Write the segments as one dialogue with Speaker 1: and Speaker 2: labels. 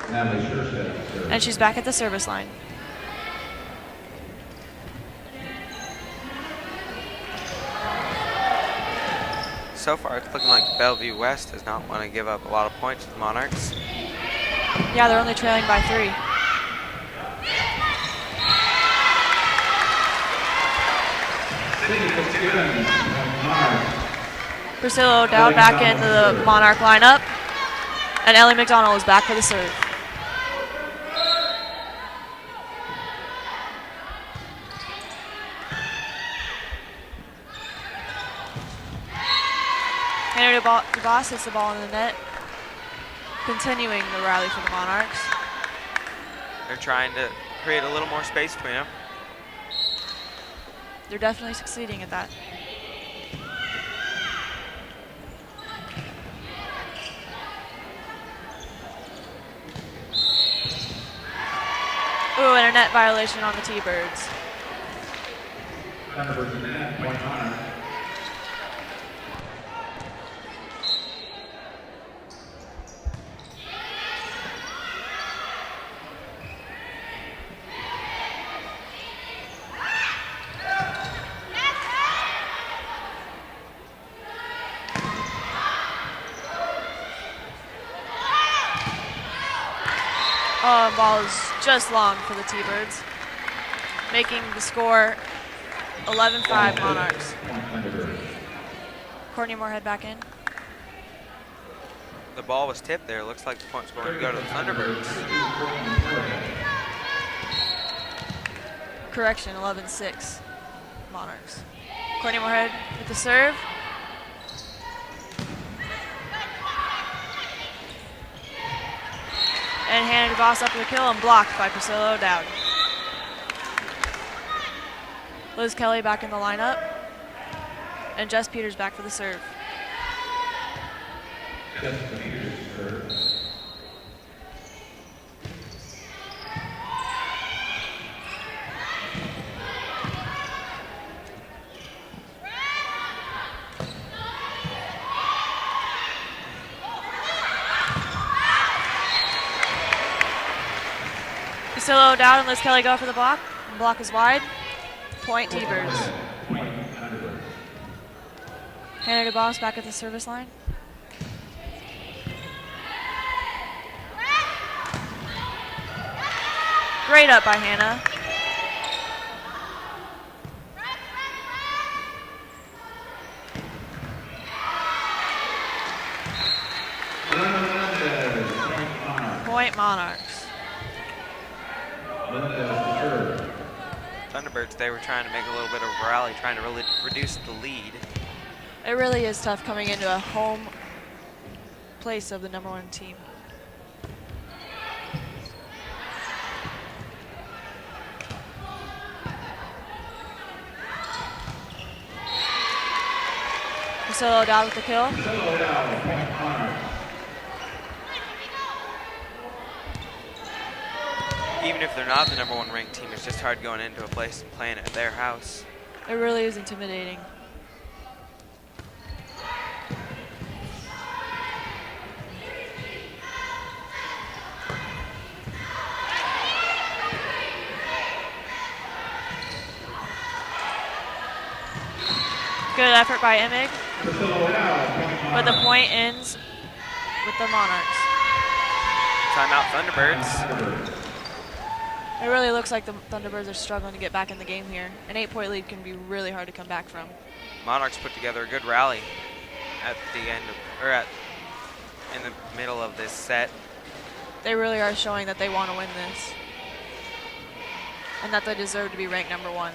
Speaker 1: And she's back at the service line.
Speaker 2: So far, it's looking like Bellevue West does not want to give up a lot of points to the Monarchs.
Speaker 1: Yeah, they're only trailing by 3. Priscilla O'Dowd back into the Monarch lineup. And Ellie McDonald is back for the serve. Henry DeVos hits the ball in the net, continuing the rally for the Monarchs.
Speaker 2: They're trying to create a little more space between them.
Speaker 1: They're definitely succeeding at that. Ooh, and a net violation on the T-Birds.
Speaker 3: Thunderbirds in the net, point Monarchs.
Speaker 1: Oh, ball is just long for the T-Birds, making the score 11-5 Monarchs. Courtney Moorhead back in.
Speaker 2: The ball was tipped there. Looks like the point's going to go to the Thunderbirds.
Speaker 1: Correction, 11-6 Monarchs. Courtney Moorhead with the serve. And Hannah DeVos up for the kill and blocked by Priscilla O'Dowd. Liz Kelly back in the lineup. And Jess Peters back for the serve. Priscilla O'Dowd and Liz Kelly go for the block. The block is wide. Point T-Birds. Hannah DeVos back at the service line. Great up by Hannah. Point Monarchs.
Speaker 2: Thunderbirds, they were trying to make a little bit of a rally, trying to really reduce the lead.
Speaker 1: It really is tough coming into a home place of the #1 team. Priscilla O'Dowd with the kill.
Speaker 2: Even if they're not the #1 ranked team, it's just hard going into a place and playing at their house.
Speaker 1: It really is intimidating. Good effort by Emig, but the point ends with the Monarchs.
Speaker 2: Timeout Thunderbirds.
Speaker 1: It really looks like the Thunderbirds are struggling to get back in the game here. An 8-point lead can be really hard to come back from.
Speaker 2: Monarchs put together a good rally at the end of, or in the middle of this set.
Speaker 1: They really are showing that they want to win this and that they deserve to be ranked #1.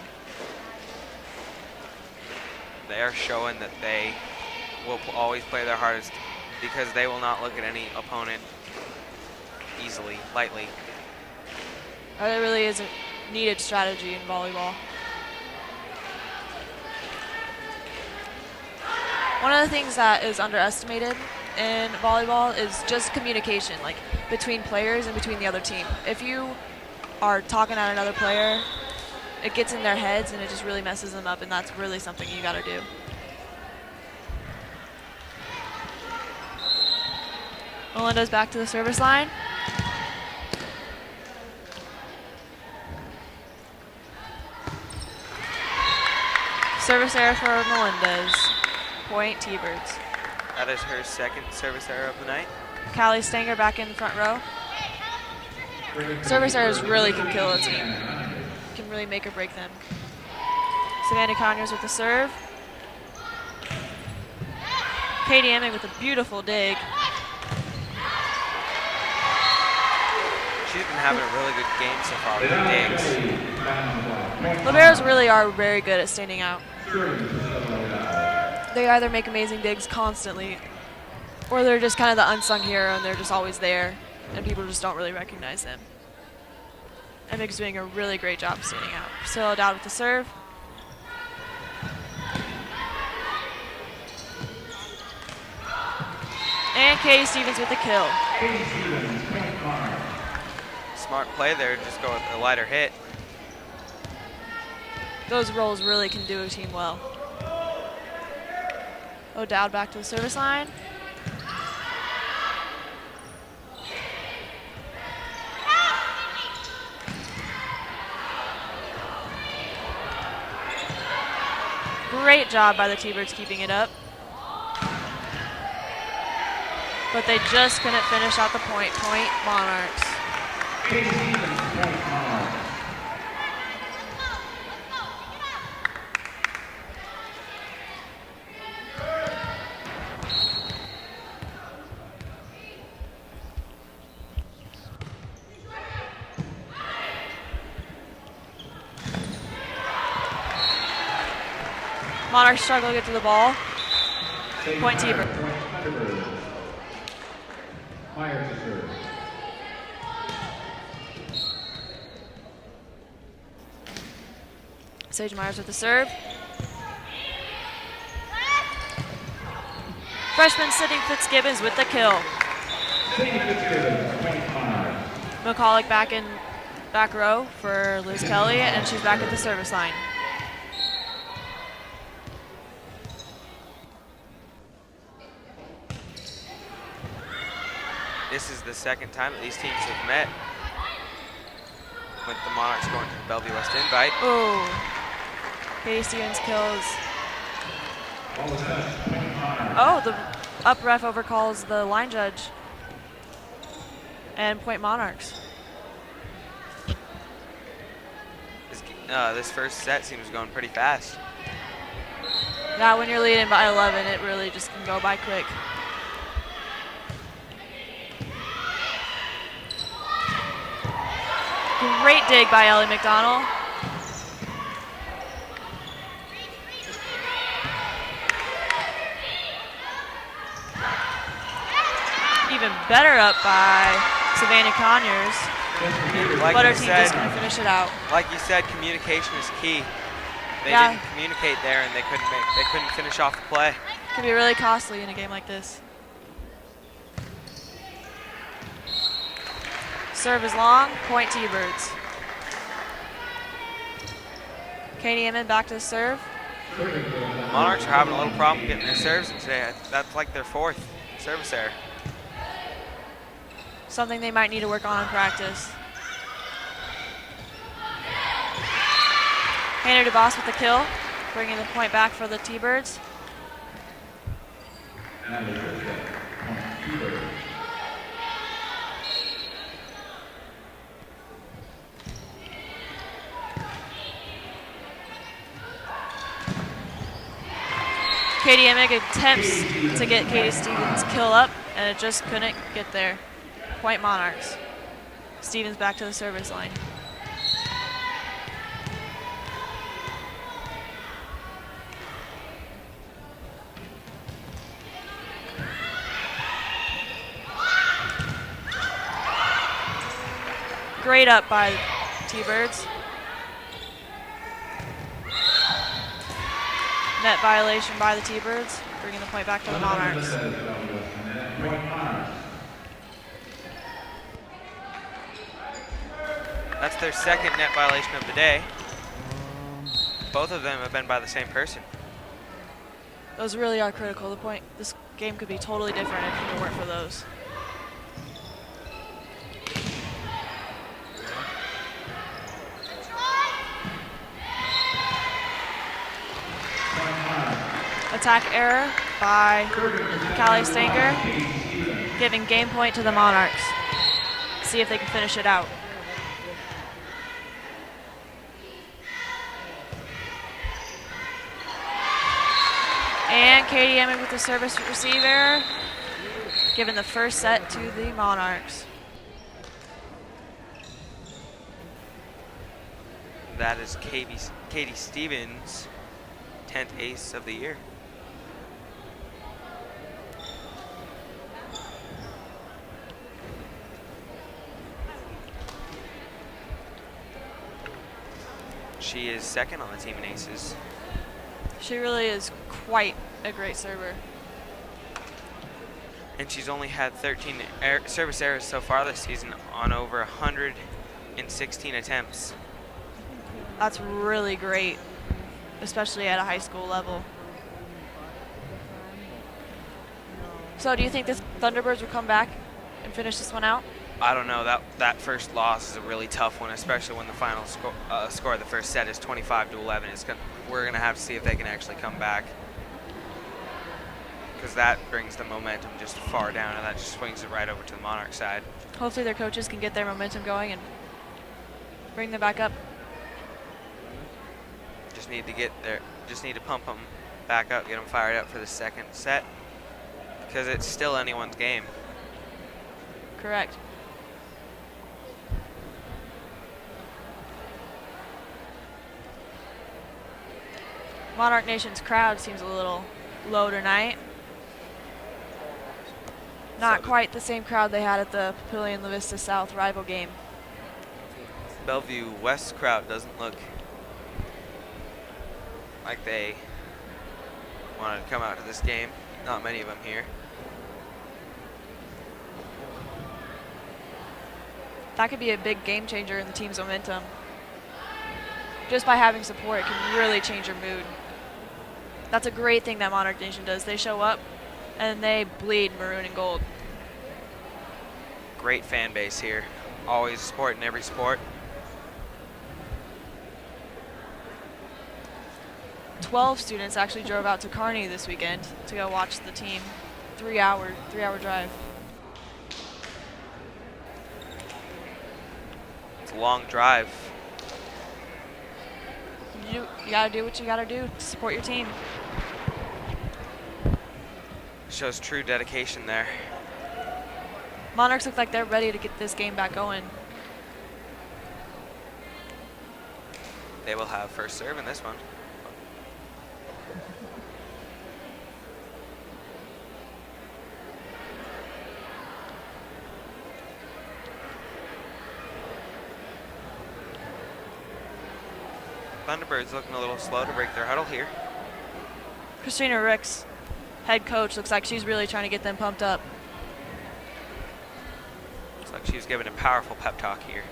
Speaker 2: They are showing that they will always play their hardest because they will not look at any opponent easily, lightly.
Speaker 1: There really is a needed strategy in volleyball. One of the things that is underestimated in volleyball is just communication, like between players and between the other team. If you are talking at another player, it gets in their heads and it just really messes them up, and that's really something you gotta do. Melinda's back to the service line. Service error for Melendez. Point T-Birds.
Speaker 2: That is her second service error of the night.
Speaker 1: Callie Stanger back in the front row. Service errors really can kill a team. Can really make or break them. Savannah Conyers with the serve. Katie Emming with a beautiful dig.
Speaker 2: She's been having a really good game so far with the digs.
Speaker 1: Liberos really are very good at standing out. They either make amazing digs constantly, or they're just kind of the unsung hero and they're just always there, and people just don't really recognize them. Emming's doing a really great job standing out. Priscilla Dowd with the serve. And Katie Stevens with the kill.
Speaker 2: Smart play there, just go with a lighter hit.
Speaker 1: Those rolls really can do a team well. O'Dowd back to the service line. Great job by the T-Birds keeping it up. But they just couldn't finish out the point. Point Monarchs. Monarchs struggle to get to the ball. Point T-Bird. Sage Myers with the serve. Freshman Sydney Fitzgibbons with the kill. McCulloch back in back row for Liz Kelly, and she's back at the service line.
Speaker 2: This is the second time that these teams have met, with the Monarchs going to the Bellevue West Invite.
Speaker 1: Oh, Katie Stevens kills. Oh, the up ref overcalls the line judge. And point Monarchs.
Speaker 2: This first set seems going pretty fast.
Speaker 1: Yeah, when you're leading by 11, it really just can go by quick. Great dig by Ellie McDonald. Even better up by Savannah Conyers.
Speaker 2: Like
Speaker 1: But her
Speaker 2: you
Speaker 1: team
Speaker 2: said,
Speaker 1: just couldn't finish it out.
Speaker 2: like you said, communication is key. They
Speaker 1: Yeah.
Speaker 2: didn't communicate there, and they couldn't finish off the play.
Speaker 1: Can be really costly in a game like this. Serve is long, point T-Birds. Katie Emmon back to the serve.
Speaker 2: Monarchs are having a little problem getting their serves in today. That's like their fourth service error.
Speaker 1: Something they might need to work on in practice. Hannah DeVos with the kill, bringing the point back for the T-Birds. Katie Emmig attempts to get Katie Stevens' kill up, and it just couldn't get there. Point Monarchs. Stevens back to the service line. Great up by T-Birds. Net violation by the T-Birds, bringing the point back to the Monarchs.
Speaker 2: That's their second net violation of the day. Both of them have been by the same person.
Speaker 1: Those really are critical. This game could be totally different if it weren't for those. attack error by Callie Stanger, giving game point to the Monarchs. See if they can finish it out. And Katie Emmett with the service receive error, giving the first set to the Monarchs.
Speaker 2: That is Katie Stevens' 10th ace of the year. She is second on the team in aces.
Speaker 1: She really is quite a great server.
Speaker 2: And she's only had 13 service errors so far this season on over 116 attempts.
Speaker 1: That's really great, especially at a high school level. So do you think the Thunderbirds will come back and finish this one out?
Speaker 2: I don't know. That first loss is a really tough one, especially when the final score of the first set is 25-11. We're going to have to see if they can actually come back, because that brings the momentum just far down, and that just swings it right over to the Monarch side.
Speaker 1: Hopefully their coaches can get their momentum going and bring them back up.
Speaker 2: Just need to pump them back up, get them fired up for the second set, because it's still anyone's game.
Speaker 1: Correct. Monarch Nation's crowd seems a little low tonight. Not quite the same crowd they had at the Papillion La-Vista South rival game.
Speaker 2: Bellevue West crowd doesn't look like they wanted to come out to this game. Not many of them here.
Speaker 1: That could be a big game changer in the team's momentum. Just by having support, it can really change your mood. That's a great thing that Monarch Nation does. They show up and they bleed maroon and gold.
Speaker 2: Great fan base here. Always support in every sport.
Speaker 1: 12 students actually drove out to Kearney this weekend to go watch the team. 3-hour drive.
Speaker 2: It's a long drive.
Speaker 1: You gotta do what you gotta do to support your team.
Speaker 2: Shows true dedication there.
Speaker 1: Monarchs look like they're ready to get this game back going.
Speaker 2: They will have first serve in this one. Thunderbirds looking a little slow to break their huddle here.
Speaker 1: Christina Ricks, head coach, looks like she's really trying to get them pumped up.
Speaker 2: Looks like she's giving a powerful pep talk here.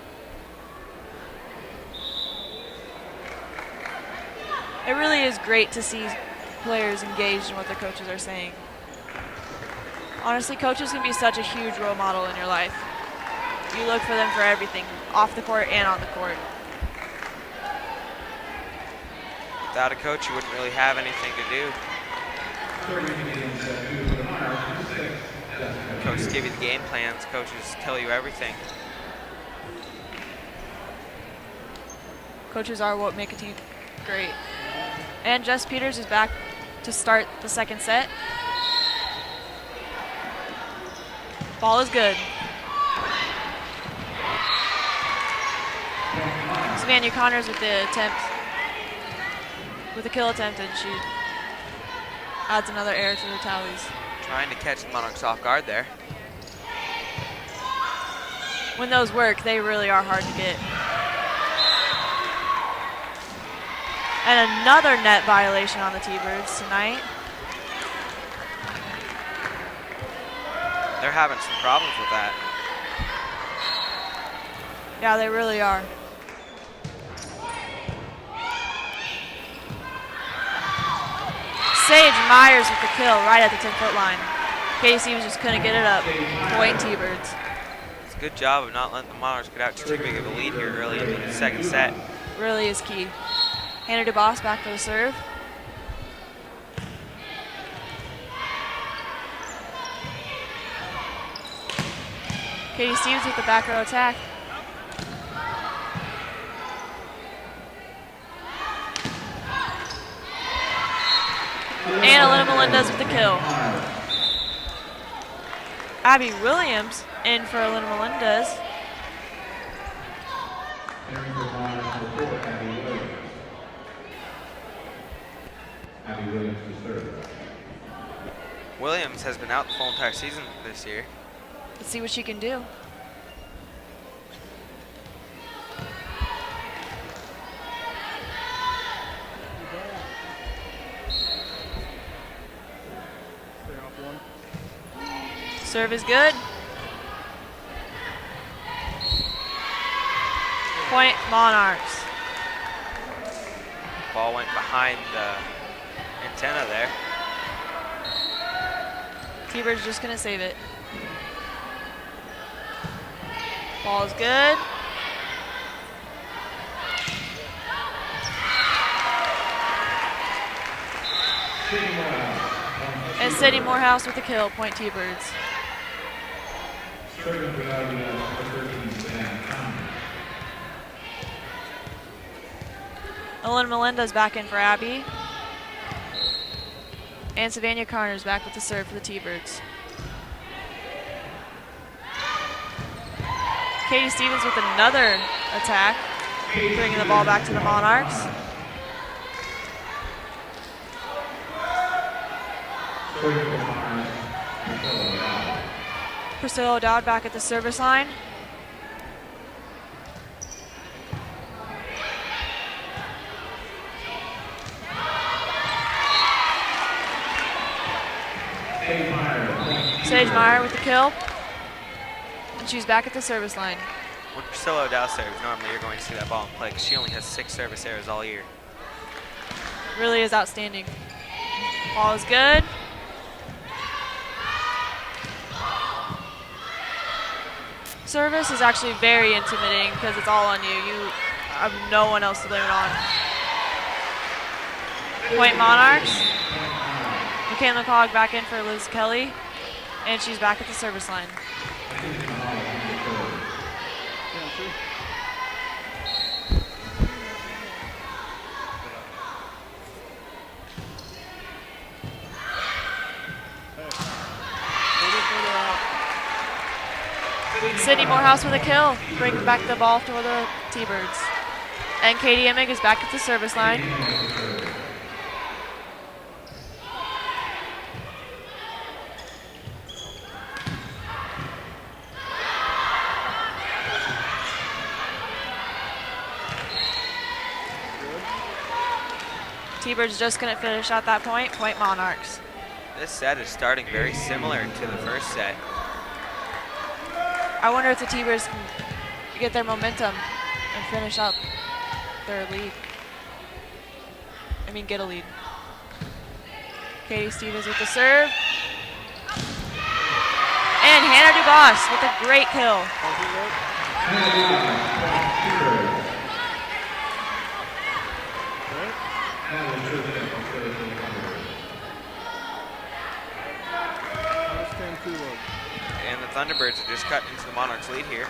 Speaker 1: It really is great to see players engaged in what their coaches are saying. Honestly, coaches can be such a huge role model in your life. You look for them for everything, off the court and on the court.
Speaker 2: Without a coach, you wouldn't really have anything to do. Coaches give you the game plans. Coaches tell you everything.
Speaker 1: Coaches are what make a team great. And Jess Peters is back to start the second set. Ball is good. Savannah Connors with the attempt. With a kill attempt, and she adds another error to the tallies.
Speaker 2: Trying to catch the Monarchs off guard there.
Speaker 1: When those work, they really are hard to get. And another net violation on the T-Birds tonight.
Speaker 2: They're having some problems with that.
Speaker 1: Yeah, they really are. Sage Myers with the kill right at the 10-foot line. Katie Stevens just couldn't get it up. Point T-Birds.
Speaker 2: It's a good job of not letting the Monarchs get out too big of a lead here early in the second set.
Speaker 1: Really is key. Hannah DeBoss back for the serve. Katie Stevens with the back row attack. And Elena Melendez with the kill. Abby Williams in for Elena Melendez.
Speaker 2: Williams has been out the full entire season this year.
Speaker 1: Let's see what she can do. Serve is good. Point Monarchs.
Speaker 2: Ball went behind the antenna there.
Speaker 1: T-Bird's just gonna save it. Ball is good. And Sadie Morehouse with the kill, point T-Birds. Elena Melendez back in for Abby. And Savannah Carner's back with the serve for the T-Birds. Katie Stevens with another attack, bringing the ball back to the Monarchs. Priscilla O'Dowd back at the service line. Sage Meyer with the kill. And she's back at the service line.
Speaker 2: When Priscilla O'Dowd serves, normally you're going to see that ball in play because she only has 6 service errors all year.
Speaker 1: Really is outstanding. Ball is good. Service is actually very intimidating because it's all on you. You have no one else to blame it on. Point Monarchs. Michaela Cog back in for Liz Kelly. And she's back at the service line. Sydney Morehouse with a kill, brings back the ball for the T-Birds. And Katie Emig is back at the service line. T-Birds just couldn't finish at that point, point Monarchs.
Speaker 2: This set is starting very similar to the first set.
Speaker 1: I wonder if the T-Birds can get their momentum and finish up their lead. Get a lead. Katie Stevens with the serve. And Hannah Dubas with a great kill.
Speaker 2: And the Thunderbirds have just cut into the Monarchs' lead here.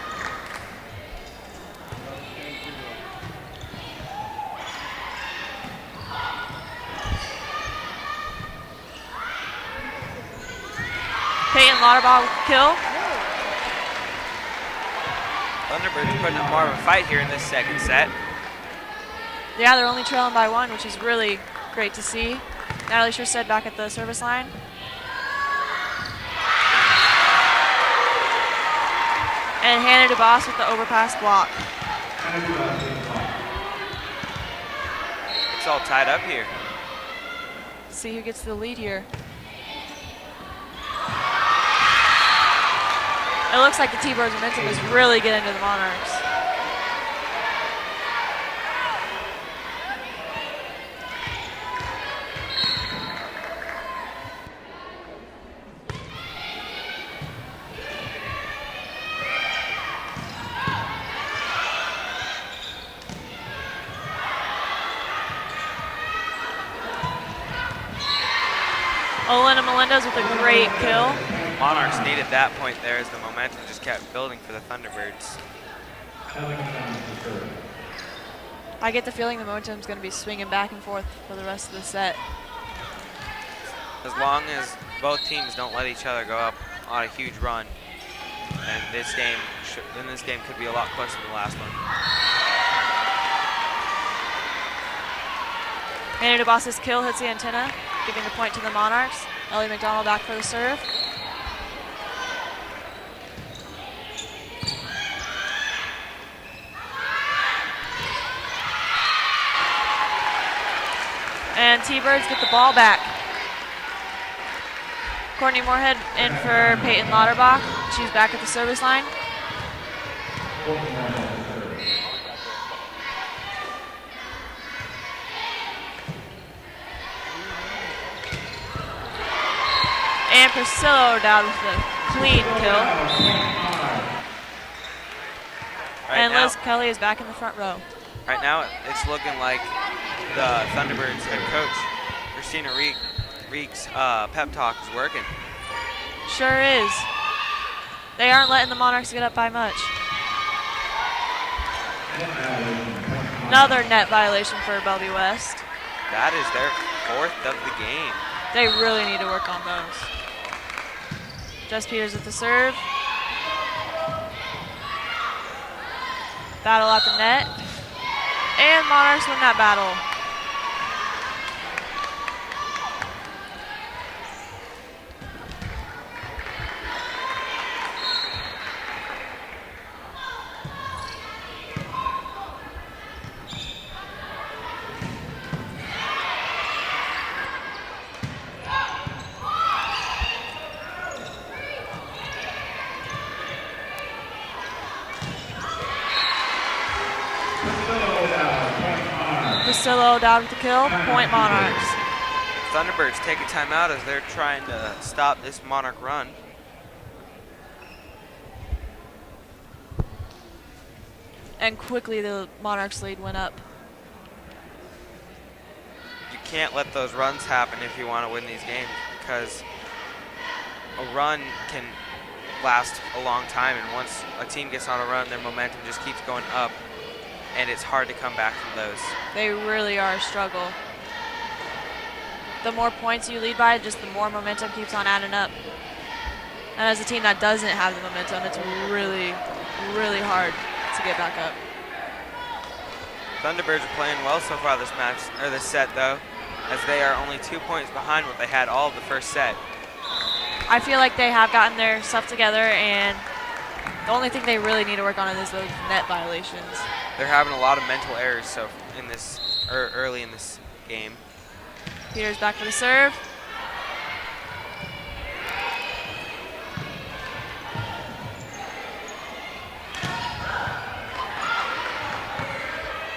Speaker 1: Peyton Lauterbach with the kill.
Speaker 2: Thunderbirds putting up more of a fight here in this second set.
Speaker 1: Yeah, they're only trailing by 1, which is really great to see. Natalie Scherstedt back at the service line. And Hannah DeBoss with the overpass block.
Speaker 2: It's all tied up here.
Speaker 1: Let's see who gets the lead here. It looks like the T-Birds' momentum is really getting to the Monarchs. Elena Melendez with a great kill.
Speaker 2: Monarchs needed that point there as the momentum just kept building for the Thunderbirds.
Speaker 1: I get the feeling the momentum's going to be swinging back and forth for the rest of the set.
Speaker 2: As long as both teams don't let each other go up on a huge run, and this game could be a lot closer than the last one.
Speaker 1: Manny DeBoss's kill hits the antenna, giving the point to the Monarchs. Ellie McDonald back for the serve. And T-Birds get the ball back. Courtney Moorhead in for Peyton Lauterbach. She's back at the service line. And Priscilla down with the clean kill. And Liz Kelly is back in the front row.
Speaker 2: Right now, it's looking like the Thunderbirds head coach, Christina Reek's pep talk is working.
Speaker 1: Sure is. They aren't letting the Monarchs get up by much. Another net violation for Bellevue West.
Speaker 2: That is their 4th of the game.
Speaker 1: They really need to work on those. Jess Peters at the serve. Battle at the net. And Monarchs win that battle. Priscilla down with the kill, point Monarchs.
Speaker 2: Thunderbirds take a timeout as they're trying to stop this Monarch run.
Speaker 1: And quickly the Monarchs lead went up.
Speaker 2: You can't let those runs happen if you want to win these games, because a run can last a long time, and once a team gets on a run, their momentum just keeps going up, and it's hard to come back from those.
Speaker 1: They really are a struggle. The more points you lead by, just the more momentum keeps on adding up. And as a team that doesn't have the momentum, it's really, really hard to get back up.
Speaker 2: Thunderbirds are playing well so far this match, or this set though, as they are only 2 points behind what they had all of the first set.
Speaker 1: I feel like they have gotten their stuff together, and the only thing they really need to work on is those net violations.
Speaker 2: They're having a lot of mental errors so in this early in this game.
Speaker 1: Peters back for the serve.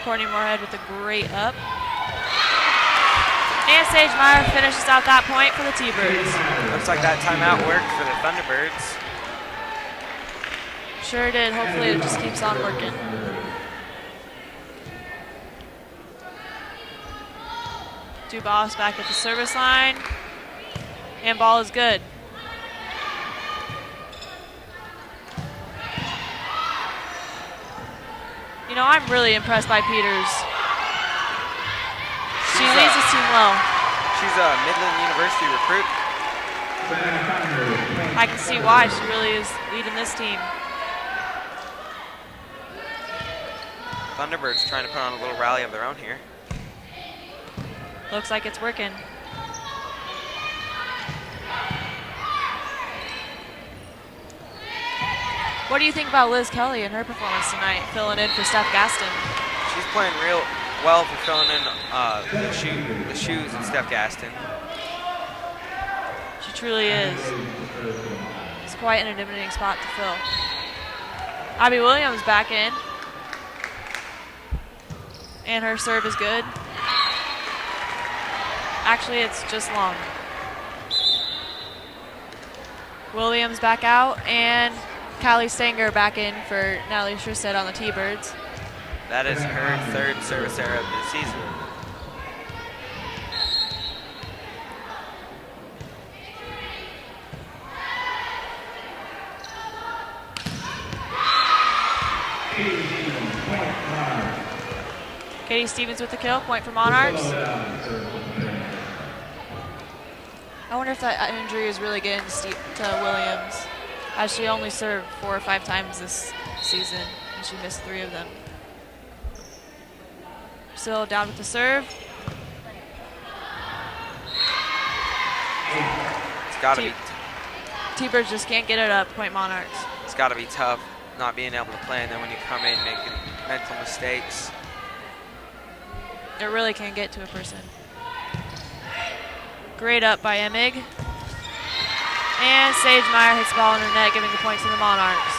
Speaker 1: Courtney Moorhead with a great up. And Sage Meyer finishes out that point for the T-Birds.
Speaker 2: Looks like that timeout worked for the Thunderbirds.
Speaker 1: Sure did. Hopefully it just keeps on working. Dubas back at the service line. And ball is good. You know, I'm really impressed by Peters. She leads this team well.
Speaker 2: She's a Midland University recruit.
Speaker 1: I can see why. She really is leading this team.
Speaker 2: Thunderbirds trying to put on a little rally of their own here.
Speaker 1: Looks like it's working. What do you think about Liz Kelly and her performance tonight, filling in for Steph Gaston?
Speaker 2: She's playing real well for filling in the shoes of Steph Gaston.
Speaker 1: She truly is. It's quite an intimidating spot to fill. Abby Williams back in. And her serve is good. Actually, it's just long. Williams back out, and Callie Stanger back in for Natalie Schustedt on the T-Birds.
Speaker 2: That is her third service error of the season.
Speaker 1: Katie Stevens with the kill, point for Monarchs. I wonder if that injury is really getting to Williams, as she only served 4 or 5 times this season, and she missed 3 of them. Still down with the serve.
Speaker 2: It's got to be.
Speaker 1: T-Birds just can't get it up, point Monarchs.
Speaker 2: It's got to be tough not being able to play, and then when you come in making mental mistakes.
Speaker 1: It really can get to a person. Great up by Emig. And Sage Meyer hits the ball in the net, giving the point to the Monarchs.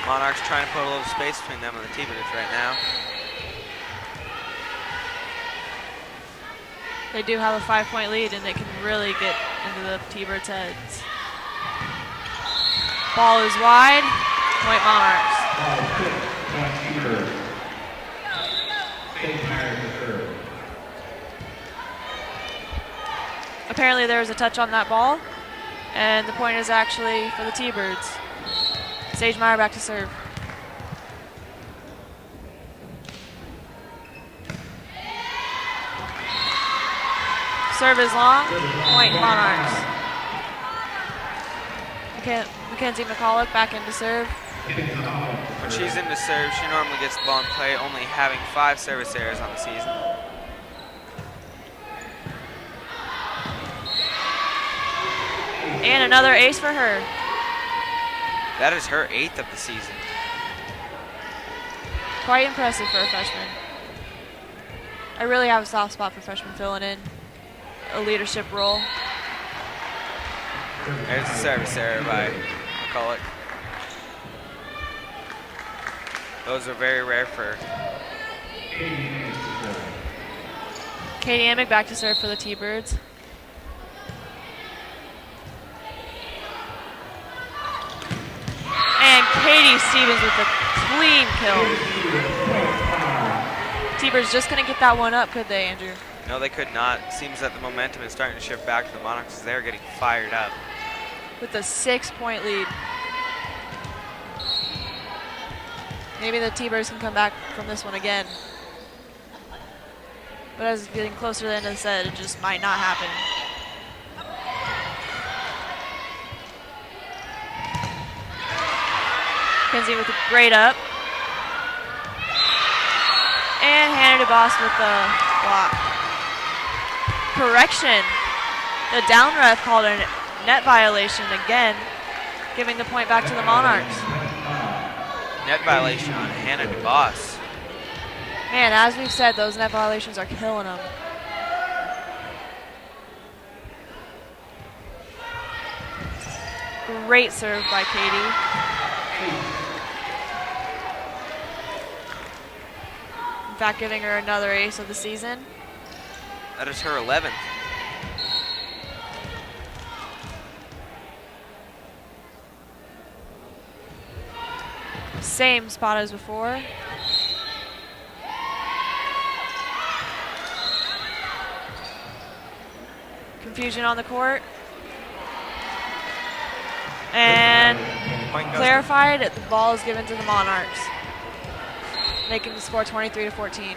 Speaker 2: Monarchs trying to put a little space between them and the T-Birds right now.
Speaker 1: They do have a 5-point lead, and they can really get into the T-Birds' heads. Ball is wide. Point Monarchs. Apparently there was a touch on that ball, and the point is actually for the T-Birds. Sage Meyer back to serve. Serve is long, point Monarchs. Mackenzie McCulloch back into serve.
Speaker 2: When she's into serve, she normally gets the ball in play, only having 5 service errors on the season.
Speaker 1: And another ace for her.
Speaker 2: That is her 8th of the season.
Speaker 1: Quite impressive for a freshman. I really have a soft spot for freshmen filling in a leadership role.
Speaker 2: There's a service error by McCulloch. Those are very rare for her.
Speaker 1: Katie Amick back to serve for the T-Birds. And Katie Stevens with a clean kill. T-Birds just couldn't get that one up, could they, Andrew?
Speaker 2: No, they could not. Seems that the momentum is starting to shift back to the Monarchs as they're getting fired up.
Speaker 1: With a 6-point lead. Maybe the T-Birds can come back from this one again. But as it's getting closer to the end of the set, it just might not happen. Kenzie with a great up. And Hannah DeBoss with the block. Correction. The down ref called a net violation again, giving the point back to the Monarchs.
Speaker 2: Net violation on Hannah DeBoss.
Speaker 1: Man, as we've said, those net violations are killing them. Great serve by Katie. In fact, giving her another ace of the season.
Speaker 2: That is her 11th.
Speaker 1: Same spot as before. Confusion on the court. And clarified, the ball is given to the Monarchs, making the score 23-14.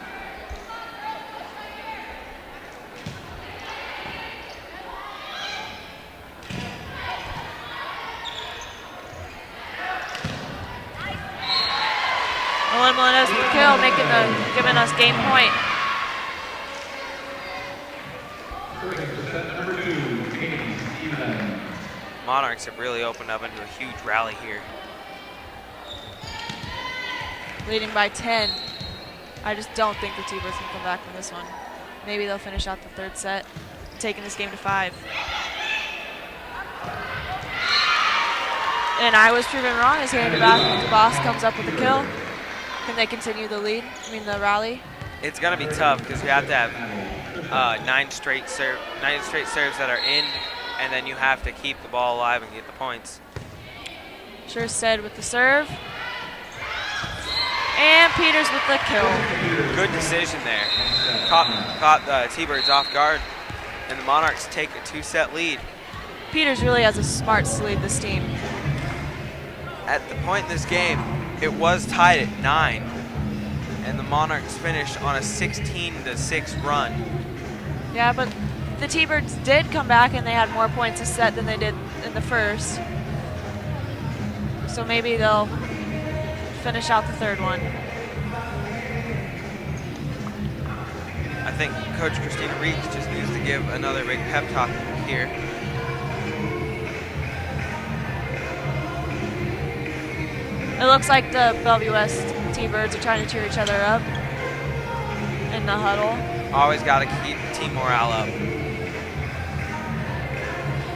Speaker 1: Melina Melendez with the kill, giving us game point.
Speaker 2: Monarchs have really opened up into a huge rally here.
Speaker 1: Leading by 10. I just don't think the T-Birds can come back from this one. Maybe they'll finish out the 3rd set, taking this game to 5. And I was proven wrong as Hannah DeBoss comes up with a kill. Can they continue the lead? The rally?
Speaker 2: It's gonna be tough because you have to have 9 straight serves that are in, and then you have to keep the ball alive and get the points.
Speaker 1: Sure said with the serve. And Peters with the kill.
Speaker 2: Good decision there. Caught the T-Birds off guard, and the Monarchs take a 2-set lead.
Speaker 1: Peters really has a smarts to lead this team.
Speaker 2: At the point in this game, it was tied at 9, and the Monarchs finished on a 16-6 run.
Speaker 1: Yeah, but the T-Birds did come back and they had more points a set than they did in the first. So maybe they'll finish out the third one.
Speaker 2: I think Coach Christina Reeds just needs to give another big pep talk here.
Speaker 1: It looks like the Bellevue West T-Birds are trying to cheer each other up in the huddle.
Speaker 2: Always got to keep team morale up.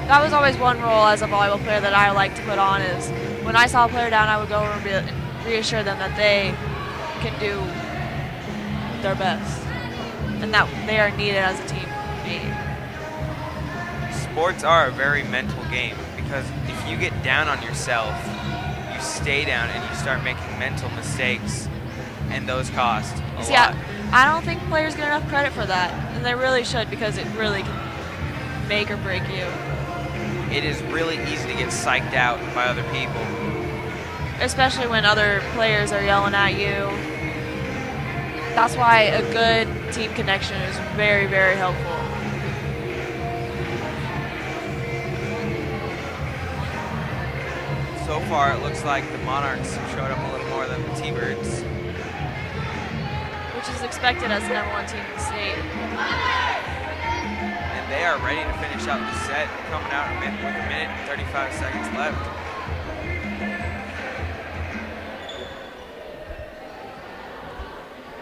Speaker 1: That was always one role as a volleyball player that I like to put on is when I saw a player down, I would go over and reassure them that they can do their best and that they are needed as a teammate.
Speaker 2: Sports are a very mental game because if you get down on yourself, you stay down and you start making mental mistakes, and those cost a lot.
Speaker 1: I don't think players get enough credit for that, and they really should because it really can make or break you.
Speaker 2: It is really easy to get psyched out by other people.
Speaker 1: Especially when other players are yelling at you. That's why a good team connection is very, very helpful.
Speaker 2: So far, it looks like the Monarchs showed up a little more than the T-Birds.
Speaker 1: Which is expected as the #1 team in the state.
Speaker 2: And they are ready to finish out the set, coming out with a minute and 35 seconds left.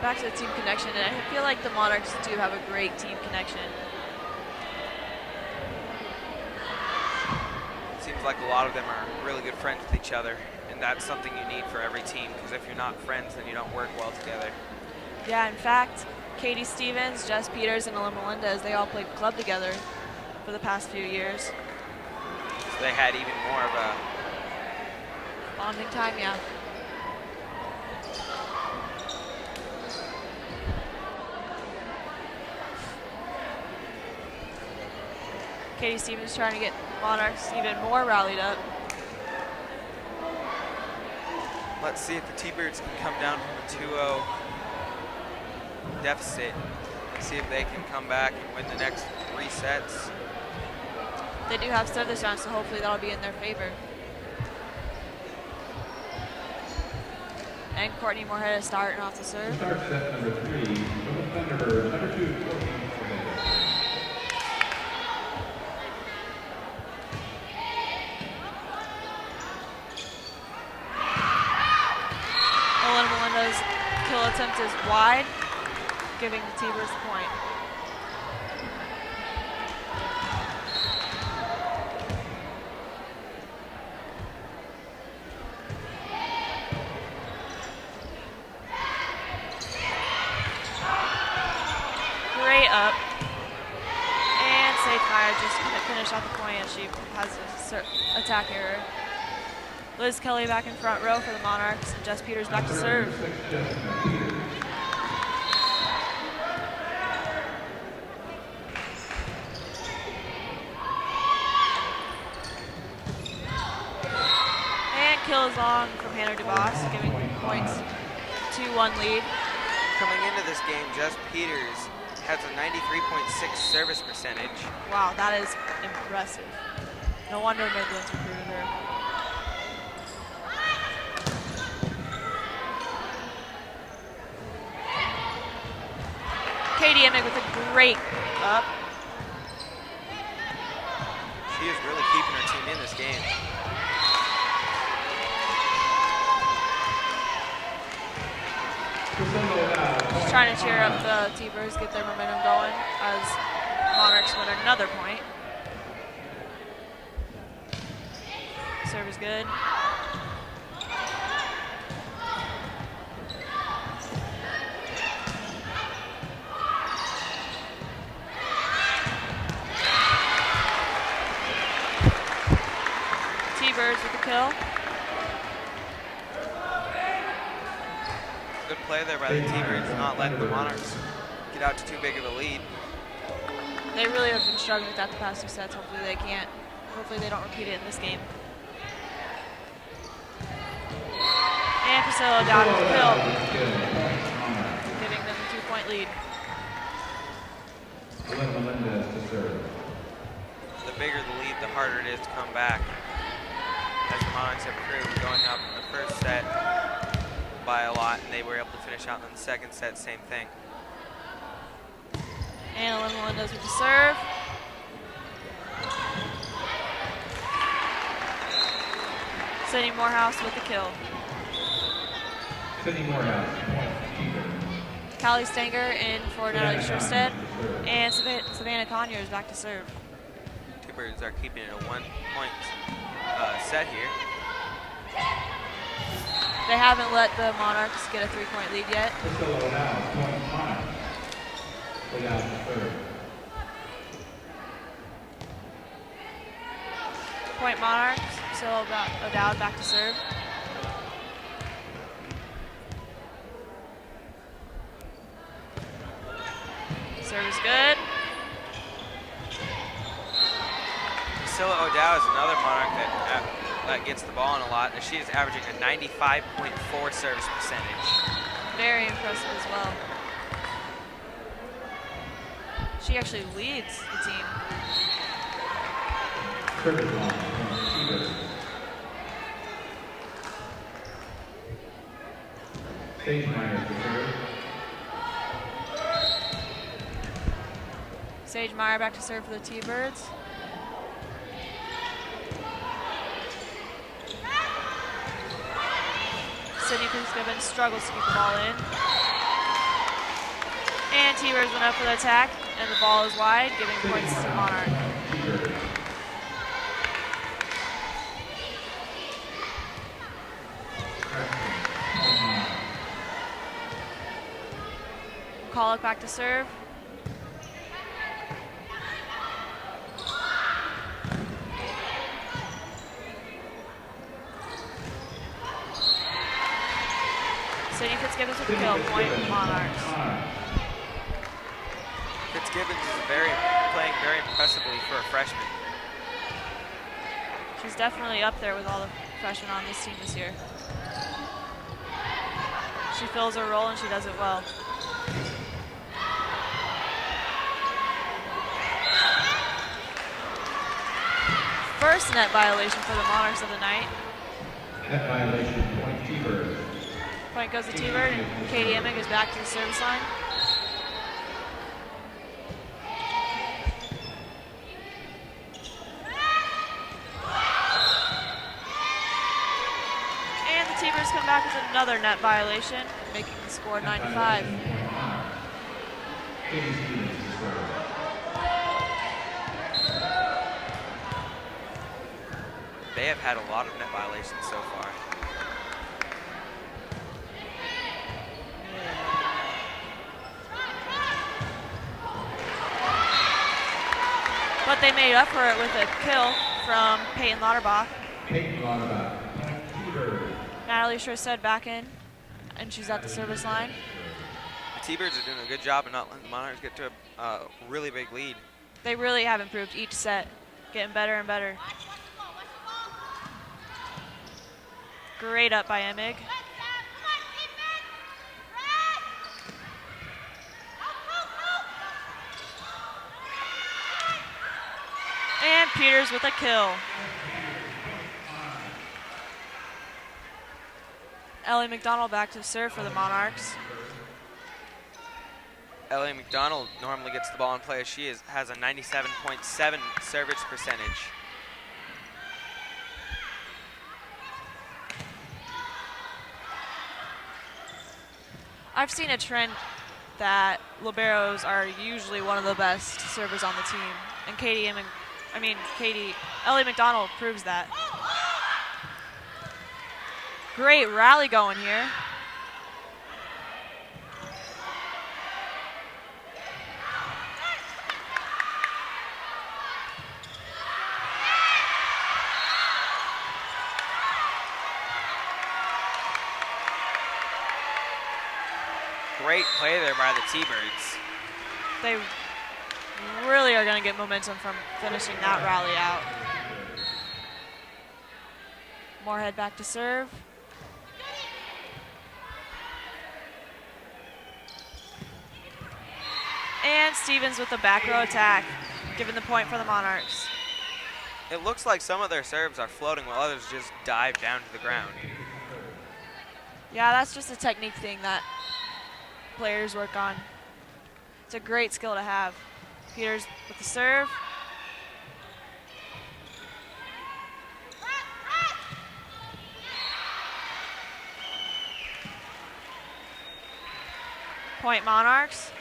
Speaker 1: Back to the team connection, and I feel like the Monarchs do have a great team connection.
Speaker 2: Seems like a lot of them are really good friends with each other, and that's something you need for every team, because if you're not friends, then you don't work well together.
Speaker 1: Yeah, in fact, Katie Stevens, Jess Peters, and Ella Melendez, they all played club together for the past few years.
Speaker 2: So they had even more of a
Speaker 1: bonding time, yeah. Katie Stevens trying to get Monarchs even more rallied up.
Speaker 2: Let's see if the T-Birds can come down from a 2-0 deficit. See if they can come back and win the next 3 sets.
Speaker 1: They do have service rounds, so hopefully that'll be in their favor. And Courtney Moorhead is starting off the serve.
Speaker 3: Start set number 3 from the Thunderbirds, number 2, Courtney.
Speaker 1: Melinda's kill attempt is wide, giving the T-Birds the point. Great up. And safe fire, just going to finish off the point, and she has a attack error. Liz Kelly back in front row for the Monarchs, and Jess Peters back to serve. And kill is long from Hannah DuBois, giving points 2-1 lead.
Speaker 2: Coming into this game, Jess Peters has a 93.6 service percentage.
Speaker 1: Wow, that is impressive. No wonder Midlands recruited her. Katie Emick with a great up.
Speaker 2: She is really keeping her team in this game.
Speaker 1: Just trying to cheer up the T-Birds, get their momentum going as Monarchs win another point. Serve is good. T-Birds with the kill.
Speaker 2: Good play there by the T-Birds, not letting the Monarchs get out to too big of a lead.
Speaker 1: They really have been struggling with that the past 2 sets. Hopefully they don't repeat it in this game. Papillion down with the kill,
Speaker 3: Kill. Monarchs.
Speaker 1: giving them a 2-point lead.
Speaker 3: Melendez to serve.
Speaker 2: The bigger the lead, the harder it is to come back. As the Monarchs have proved, going up in the first set by a lot, and they were able to finish out in the second set, same thing.
Speaker 1: And Melendez with the serve. Sydney Morehouse with the kill.
Speaker 3: Sydney Morehouse, point, T-Birds.
Speaker 1: Callie Stanger in for Natalie Scherstedt. And Savannah Conyers back to serve.
Speaker 2: Thunderbirds are keeping it a 1-point set here.
Speaker 1: They haven't let the Monarchs get a 3-point lead yet.
Speaker 3: Priscilla House, point, Monarchs. Without the third.
Speaker 1: Point Monarchs, so O'Dowd back to serve. Serve is good.
Speaker 2: Priscilla O'Dowd is another Monarch that gets the ball in a lot. She is averaging a 95.4 service percentage.
Speaker 1: Very impressive as well. She actually leads the team.
Speaker 3: Service line, point, T-Birds. Sagemeyer to serve.
Speaker 1: Sage Meyer back to serve for the T-Birds. Sydney Fitzgibbon struggles to keep the ball in. And T-Birds went up for the attack, and the ball is wide, giving points to Monarch.
Speaker 3: T-Birds.
Speaker 1: McCulloch back to serve. Sydney Fitzgibbons with the kill, point Monarchs.
Speaker 2: Fitzgibbons is playing very impressively for a freshman.
Speaker 1: She's definitely up there with all the freshmen on this team this year. She fills her role and she does it well. First net violation for the Monarchs of the night.
Speaker 3: Net violation, point, T-Birds.
Speaker 1: Point goes to T-Bird, and Katie Emmig is back to the service line. And the T-Birds come back with another net violation, making the score 9-5.
Speaker 3: Katie Stevens to serve.
Speaker 2: They have had a lot of net violations so far.
Speaker 1: But they made up for it with a kill from Peyton Lauterbach.
Speaker 3: Peyton Lauterbach, point, T-Birds.
Speaker 1: Natalie Scherstedt back in, and she's at the service line.
Speaker 2: The T-Birds are doing a good job of not letting the Monarchs get to a really big lead.
Speaker 1: They really have improved each set, getting better and better. Great up by Emmig. And Peters with a kill. Ellie McDonald back to serve for the Monarchs.
Speaker 2: Ellie McDonald normally gets the ball in play. She has a 97.7 service percentage.
Speaker 1: I've seen a trend that liberos are usually one of the best servers on the team, and Ellie McDonald proves that. Great rally going here.
Speaker 2: Great play there by the T-Birds.
Speaker 1: They really are going to get momentum from finishing that rally out. Moorhead back to serve. And Stevens with the back row attack, giving the point for the Monarchs.
Speaker 2: It looks like some of their serves are floating while others just dive down to the ground.
Speaker 1: Yeah, that's just a technique thing that players work on. It's a great skill to have. Peters with the serve. Point Monarchs.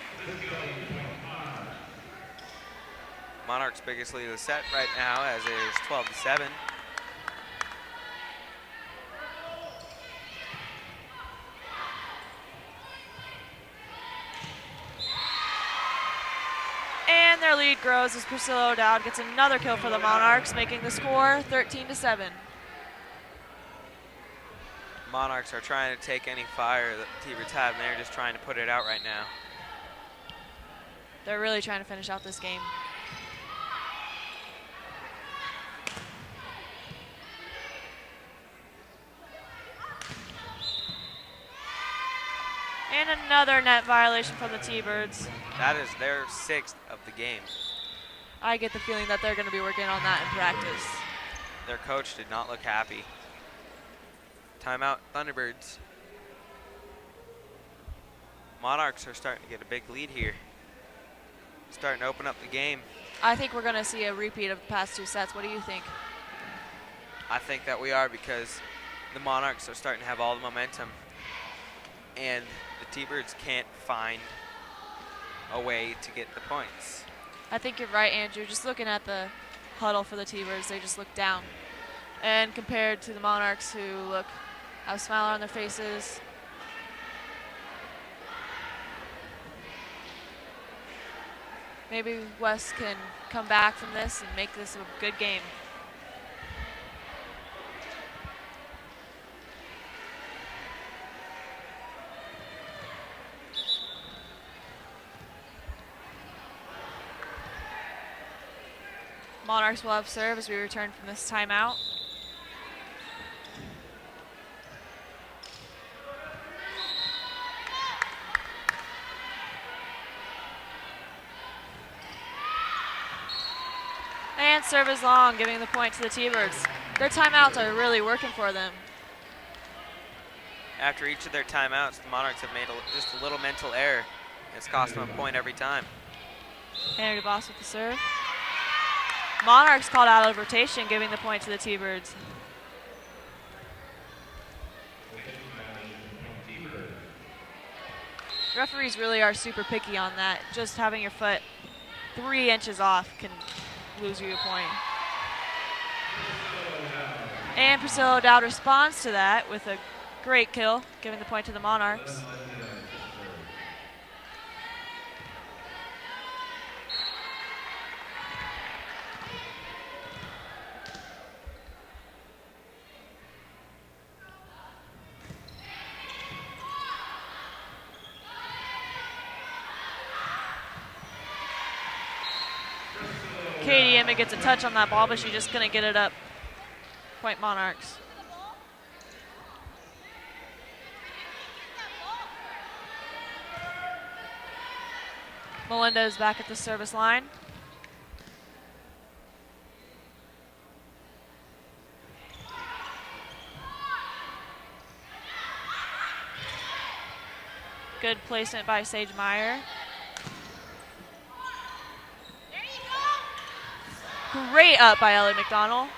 Speaker 2: Monarchs' biggest lead of the set right now, as it is 12-7.
Speaker 1: And their lead grows as Priscilla O'Dowd gets another kill for the Monarchs, making the score 13-7.
Speaker 2: Monarchs are trying to take any fire that the T-Birds have, and they're just trying to put it out right now.
Speaker 1: They're really trying to finish out this game. And another net violation from the T-Birds.
Speaker 2: That is their 6th of the game.
Speaker 1: I get the feeling that they're going to be working on that in practice.
Speaker 2: Their coach did not look happy. Timeout, Thunderbirds. Monarchs are starting to get a big lead here. Starting to open up the game.
Speaker 1: I think we're going to see a repeat of the past 2 sets. What do you think?
Speaker 2: I think that we are, because the Monarchs are starting to have all the momentum, and the T-Birds can't find a way to get the points.
Speaker 1: I think you're right, Andrew. Just looking at the huddle for the T-Birds, they just look down. And compared to the Monarchs, who have a smile on their faces. Maybe West can come back from this and make this a good game. Monarchs will have serve as we return from this timeout. And serve is long, giving the point to the T-Birds. Their timeouts are really working for them.
Speaker 2: After each of their timeouts, the Monarchs have made just a little mental error. It's cost them a point every time.
Speaker 1: Henry DeVos with the serve. Monarchs called out of rotation, giving the point to the T-Birds. Referees really are super picky on that. Just having your foot 3 inches off can lose you a point. And Priscilla O'Dowd responds to that with a great kill, giving the point to the Monarchs. Katie Emmett gets a touch on that ball, but she just couldn't get it up. Point Monarchs. Melinda is back at the service line. Good placement by Sage Meyer. Great up by Ellie McDonald.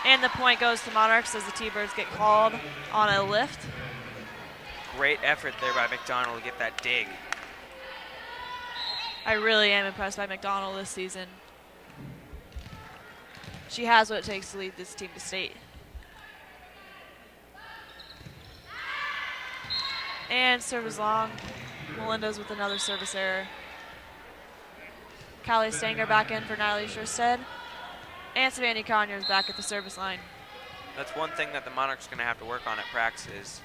Speaker 1: And the point goes to Monarchs as the T-Birds get called on a lift.
Speaker 2: Great effort there by McDonald to get that dig.
Speaker 1: I really am impressed by McDonald this season. She has what it takes to lead this team to state. And serve is long. Melinda's with another service error. Callie Stanger back in for Natalie Scherstedt. And Savannah Conyers back at the service line.
Speaker 2: That's one thing that the Monarchs are going to have to work on at practice.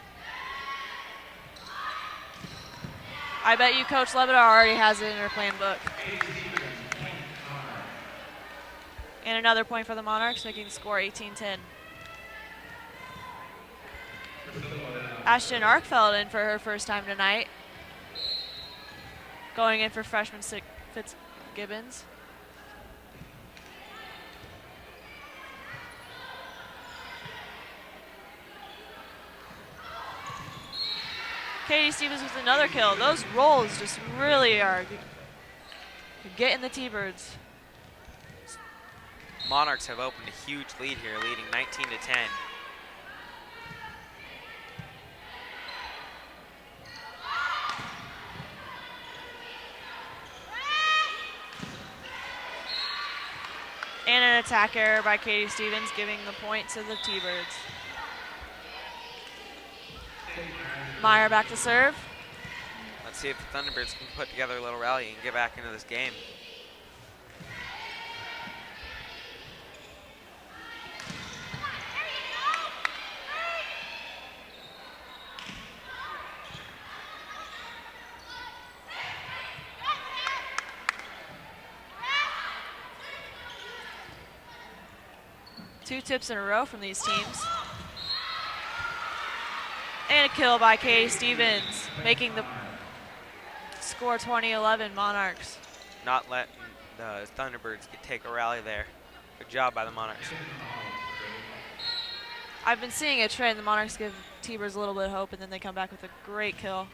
Speaker 1: I bet you Coach Lebanon already has it in her plan book. And another point for the Monarchs, making the score 18-10. Ashton Arkfeld in for her first time tonight. Going in for freshman Fitzgibbons. Katie Stevens with another kill. Those rolls just really are getting the T-Birds.
Speaker 2: Monarchs have opened a huge lead here, leading 19 to 10.
Speaker 1: And an attack error by Katie Stevens, giving the point to the T-Birds. Meyer back to serve.
Speaker 2: Let's see if the Thunderbirds can put together a little rally and get back into this game.
Speaker 1: Two tips in a row from these teams. And a kill by Katie Stevens, making the score 20-11 Monarchs.
Speaker 2: Not letting the Thunderbirds take a rally there. Good job by the Monarchs.
Speaker 1: I've been seeing a trend. The Monarchs give T-Birds a little bit of hope, and then they come back with a great kill.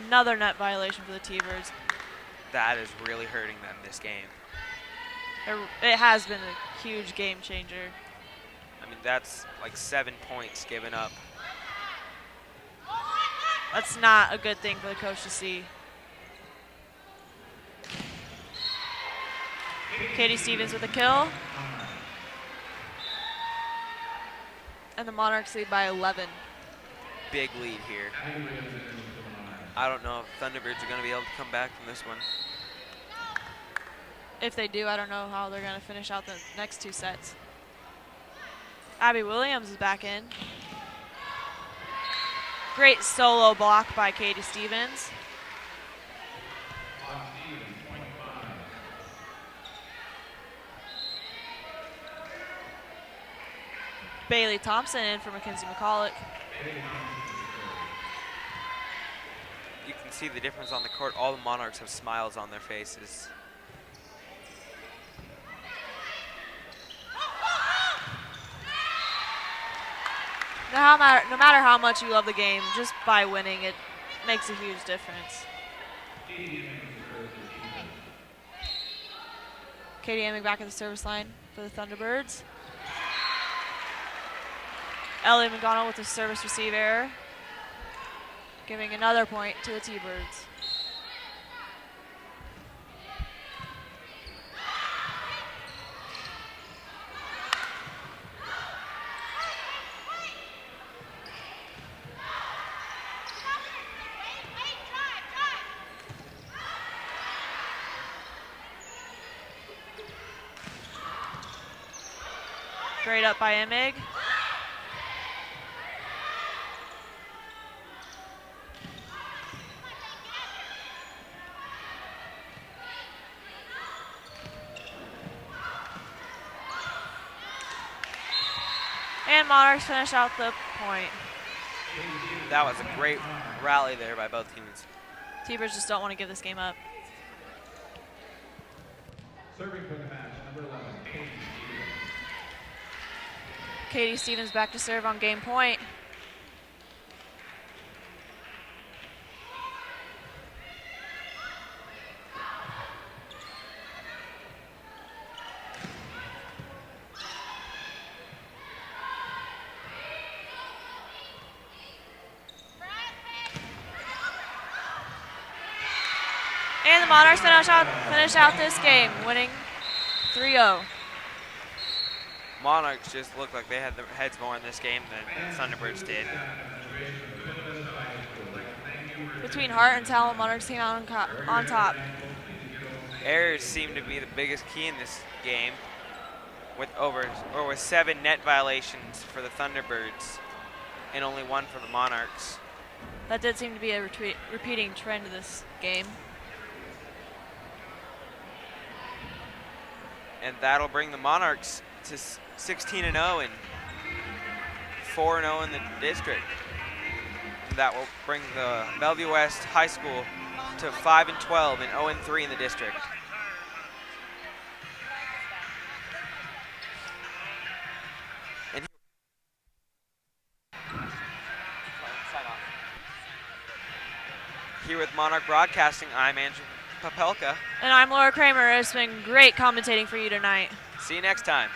Speaker 1: Another net violation for the T-Birds.
Speaker 2: That is really hurting them this game.
Speaker 1: It has been a huge game changer.
Speaker 2: I mean, that's like 7 points given up.
Speaker 1: That's not a good thing for the coach to see. Katie Stevens with a kill. And the Monarchs lead by 11.
Speaker 2: Big lead here. I don't know if Thunderbirds are going to be able to come back from this one.
Speaker 1: If they do, I don't know how they're going to finish out the next two sets. Abby Williams is back in. Great solo block by Katie Stevens. Bailey Thompson in for Mackenzie McCulloch.
Speaker 2: You can see the difference on the court. All the Monarchs have smiles on their faces.
Speaker 1: No matter how much you love the game, just by winning, it makes a huge difference. Katie Amig back at the service line for the Thunderbirds. Ellie McDonald with a service receive error, giving another point to the T-Birds. Straight up by Emig. And Monarchs finish out the point.
Speaker 2: That was a great rally there by both teams.
Speaker 1: T-Birds just don't want to give this game up.
Speaker 3: Serving for the match, number 11, Katie Stevens.
Speaker 1: Katie Stevens back to serve on game point. And the Monarchs finish out this game, winning 3-0.
Speaker 2: Monarchs just looked like they had their heads more in this game than Thunderbirds did.
Speaker 1: Between heart and talent, Monarchs came out on top.
Speaker 2: Errors seem to be the biggest key in this game, with over 7 net violations for the Thunderbirds and only 1 for the Monarchs.
Speaker 1: That did seem to be a repeating trend this game.
Speaker 2: And that'll bring the Monarchs to 16-0 and 4-0 in the district. And that will bring the Bellevue West High School to 5-12 and 0-3 in the district. And here with Monarch Broadcasting, I'm Andrew Papelka.
Speaker 1: And I'm Laura Kramer. It's been great commentating for you tonight.
Speaker 2: See you next time.